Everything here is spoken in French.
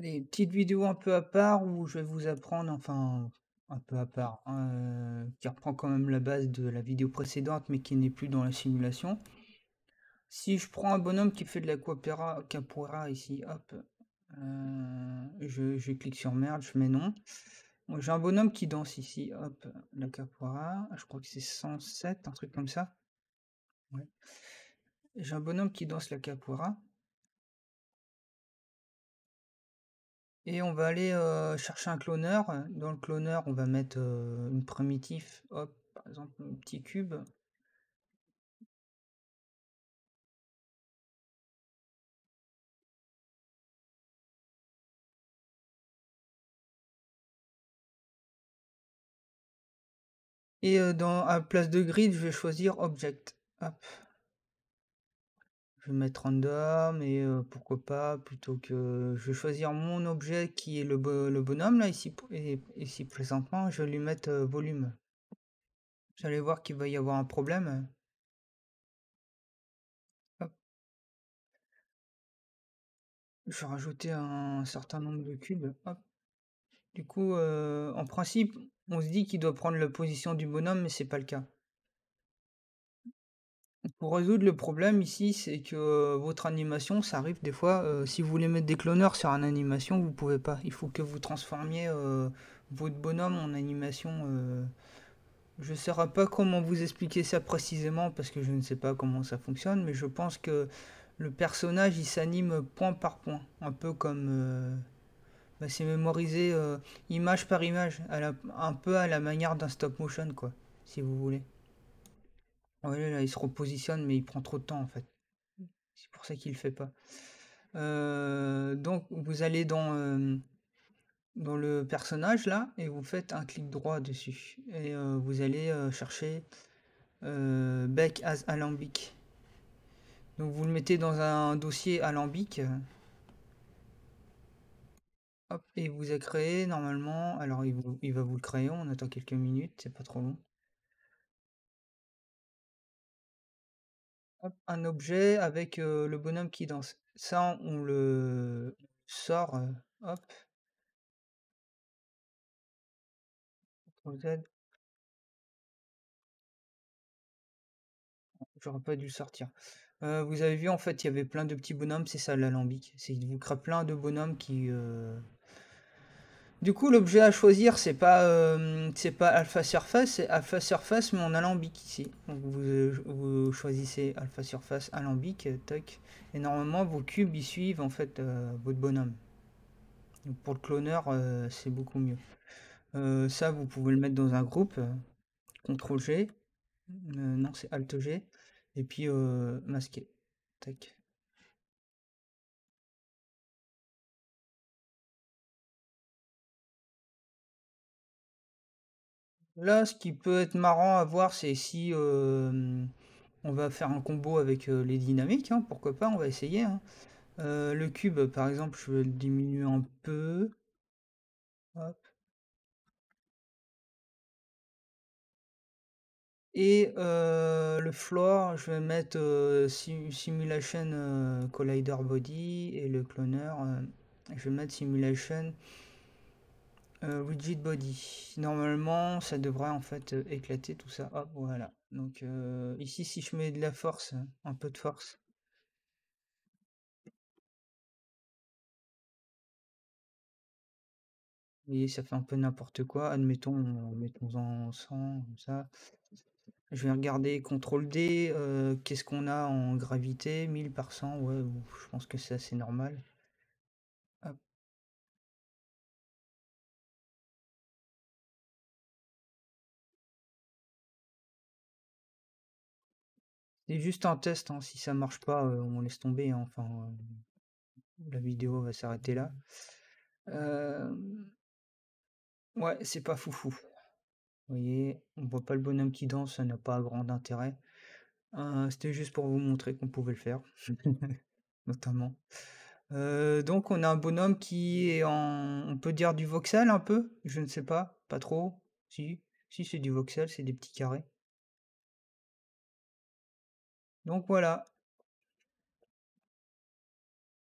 Des petites vidéos un peu à part où je vais vous apprendre, enfin, un peu à part, qui reprend quand même la base de la vidéo précédente, mais qui n'est plus dans la simulation. Si je prends un bonhomme qui fait de la capoeira ici, hop, je clique sur merde, je mets non. Moi, j'ai un bonhomme qui danse ici, hop, la capoeira, je crois que c'est 107, un truc comme ça. Ouais. J'ai un bonhomme qui danse la capoeira. Et on va aller chercher un cloneur. Dans le cloneur, on va mettre une primitive, hop, par exemple, un petit cube. Et à place de grid, je vais choisir object. Hop. Je vais mettre random et pourquoi pas, plutôt que je vais choisir mon objet qui est le bonhomme là, ici présentement, je vais lui mettre volume. Vous allez voir qu'il va y avoir un problème. Hop. Je vais rajouter un certain nombre de cubes. Hop. Du coup, en principe, on se dit qu'il doit prendre la position du bonhomme, mais c'est pas le cas. Pour résoudre le problème ici, c'est que votre animation, ça arrive des fois, si vous voulez mettre des cloneurs sur une animation, vous pouvez pas. Il faut que vous transformiez votre bonhomme en animation. Je ne saurais pas comment vous expliquer ça précisément parce que je ne sais pas comment ça fonctionne, mais je pense que le personnage il s'anime point par point, un peu comme c'est mémorisé image par image, un peu à la manière d'un stop motion quoi, si vous voulez. Ouais, là, il se repositionne, mais il prend trop de temps en fait. C'est pour ça qu'il le fait pas. Donc vous allez dans le personnage là et vous faites un clic droit dessus et vous allez chercher bec as alambic. Donc vous le mettez dans un dossier alambic. Hop, et il vous a créé normalement. Alors il va vous le créer, on attend quelques minutes, c'est pas trop long. Hop, un objet avec le bonhomme qui danse. Ça, on le sort. Hop, CTRL Z. J'aurais pas dû le sortir. Vous avez vu, en fait, il y avait plein de petits bonhommes, c'est ça l'alambic. C'est il vous crée plein de bonhommes qui. Du coup, l'objet à choisir, c'est pas Alpha Surface, c'est Alpha Surface mais en alambic ici. Donc vous choisissez Alpha Surface alambic, toc, et normalement vos cubes ils suivent en fait votre bonhomme. Donc pour le cloneur, c'est beaucoup mieux. Ça, vous pouvez le mettre dans un groupe, CTRL G, non c'est Alt G, et puis masquer. Tac. Là, ce qui peut être marrant à voir, c'est si on va faire un combo avec les dynamiques, hein, pourquoi pas, on va essayer, hein. Le cube, par exemple, je vais le diminuer un peu. Hop. Et le floor, je vais mettre Simulation Collider Body et le cloner, je vais mettre Simulation Rigid Body. Normalement, ça devrait en fait éclater tout ça. Hop, voilà. Donc ici, si je mets de la force, un peu de force, vous voyez, ça fait un peu n'importe quoi. Admettons, mettons-en 100, comme ça. Je vais regarder CTRL D, qu'est-ce qu'on a en gravité? 1000 par 100, ouais, je pense que c'est assez normal. Hop. C'est juste un test, hein, si ça marche pas, on laisse tomber, hein, enfin, la vidéo va s'arrêter là. Euh, Ouais, c'est pas foufou. Vous voyez, on voit pas le bonhomme qui danse, ça n'a pas grand intérêt. C'était juste pour vous montrer qu'on pouvait le faire, notamment. Donc on a un bonhomme qui est on peut dire du voxel un peu, je ne sais pas trop. Si c'est du voxel, c'est des petits carrés. Donc voilà.